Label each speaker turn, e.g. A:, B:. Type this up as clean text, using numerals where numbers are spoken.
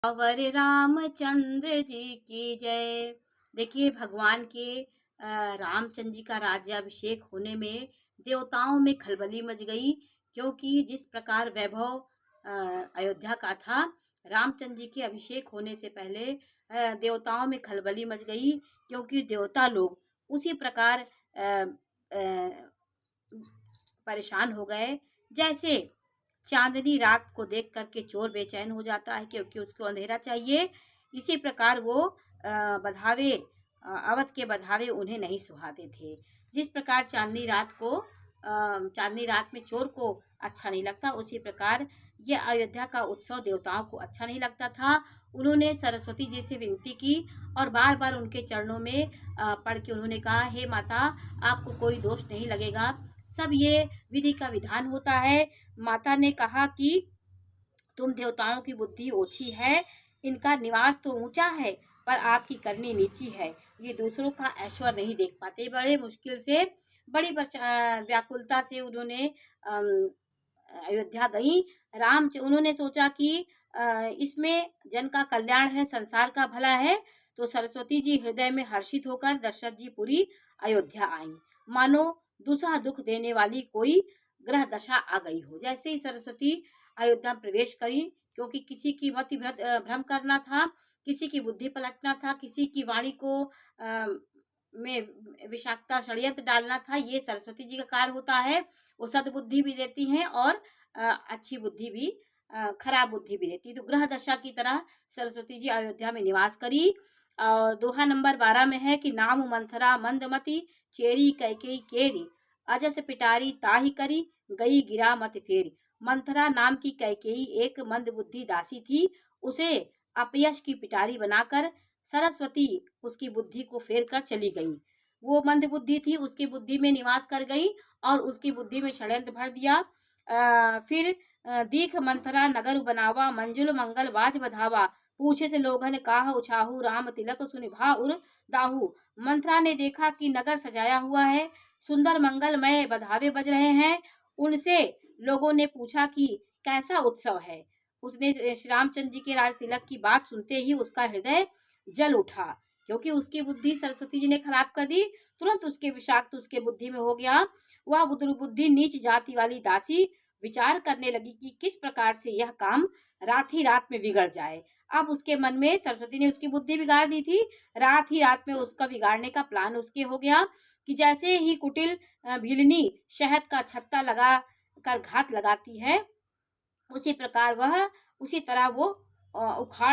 A: अवर रामचंद्र जी की जय। देखिए, भगवान के रामचंद्र जी का राज्याभिषेक होने में देवताओं में खलबली मच गई, क्योंकि जिस प्रकार वैभव अयोध्या का था, रामचंद्र जी के अभिषेक होने से पहले देवताओं में खलबली मच गई, क्योंकि देवता लोग उसी प्रकार परेशान हो गए, जैसे चांदनी रात को देख करके चोर बेचैन हो जाता है क्योंकि उसको अंधेरा चाहिए। इसी प्रकार वो बधावे अवध के बधावे उन्हें नहीं सुहाते थे। जिस प्रकार चांदनी रात में चोर को अच्छा नहीं लगता, उसी प्रकार ये अयोध्या का उत्सव देवताओं को अच्छा नहीं लगता था। उन्होंने सरस्वती जी से विनती की और बार बार उनके चरणों में पढ़ के उन्होंने कहा, हे माता, आपको कोई दोष नहीं लगेगा, सब ये विधि का विधान होता है। माता ने कहा कि तुम देवताओं की बुद्धि ओछी है, इनका निवास तो ऊंचा है पर आपकी करनी नीची है, ये दूसरों का ऐश्वर्य नहीं देख पाते। बड़े मुश्किल से, बड़ी व्याकुलता से उन्होंने अयोध्या गई। उन्होंने सोचा कि इसमें जन का कल्याण है, संसार का भला है। तो सरस्वती जी हृदय में हर्षित होकर दशरथ जी पुरी अयोध्या आई, मानो दूसरा दुख देने वाली कोई ग्रह दशा आ गई हो। जैसे ही सरस्वती अयोध्या प्रवेश करी, क्योंकि किसी की मति भ्रम करना था, किसी की बुद्धि पलटना था, किसी की वाणी को में विषाक्तता षड्यंत्र डालना था, ये सरस्वती जी का कार्य होता है। वो सद्बुद्धि भी देती हैं और अच्छी बुद्धि भी, खराब बुद्धि भी देती है। तो ग्रह दशा की तरह सरस्वती जी अयोध्या में निवास करी। दोहा नंबर 12 में है कि नाम मंथरा मंदमती, चेरी कैकेयी केरी, अजस पिटारी ताही करी, गई गिरा मत फेरी। मंथरा नाम की कैकेयी एक मंदबुद्धि दासी थी, उसे अपयश की पिटारी बनाकर सरस्वती उसकी बुद्धि को फेर कर चली गई। वो मंदबुद्धि थी, उसकी बुद्धि में निवास कर गई और उसकी बुद्धि में षड्यंत्र भर दिया। फिर दीख मंथरा नगर बनावा, मंजुल मंगल बाज बधावा, पूछे से लोगन काह उछाहू, राम तिलक सुनिभा उर दाहू। मंथरा ने देखा कि नगर सजाया हुआ है, सुंदर मंगलमय बधावे बज रहे हैं। उनसे लोगों ने पूछा कि कैसा उत्सव है। उसने श्री रामचंद्र जी के राज तिलक की बात सुनते ही उसका हृदय जल उठा, क्योंकि उसकी बुद्धि सरस्वती जी ने खराब कर दी। तुरंत उसके विषाक्त उसके बुद्धि में हो गया। वह बुद्धि नीच जाति वाली दासी विचार करने लगी कि किस प्रकार से यह काम रात ही रात में बिगड़ जाए। अब उसके मन में, सरस्वती ने उसकी बुद्धि बिगाड़ दी थी, रात ही रात में उसका बिगाड़ने का प्लान उसके हो गया कि जैसे ही कुटिल भिलनी शहद का छत्ता लगा कर घात लगाती है, उसी तरह वो उखाड़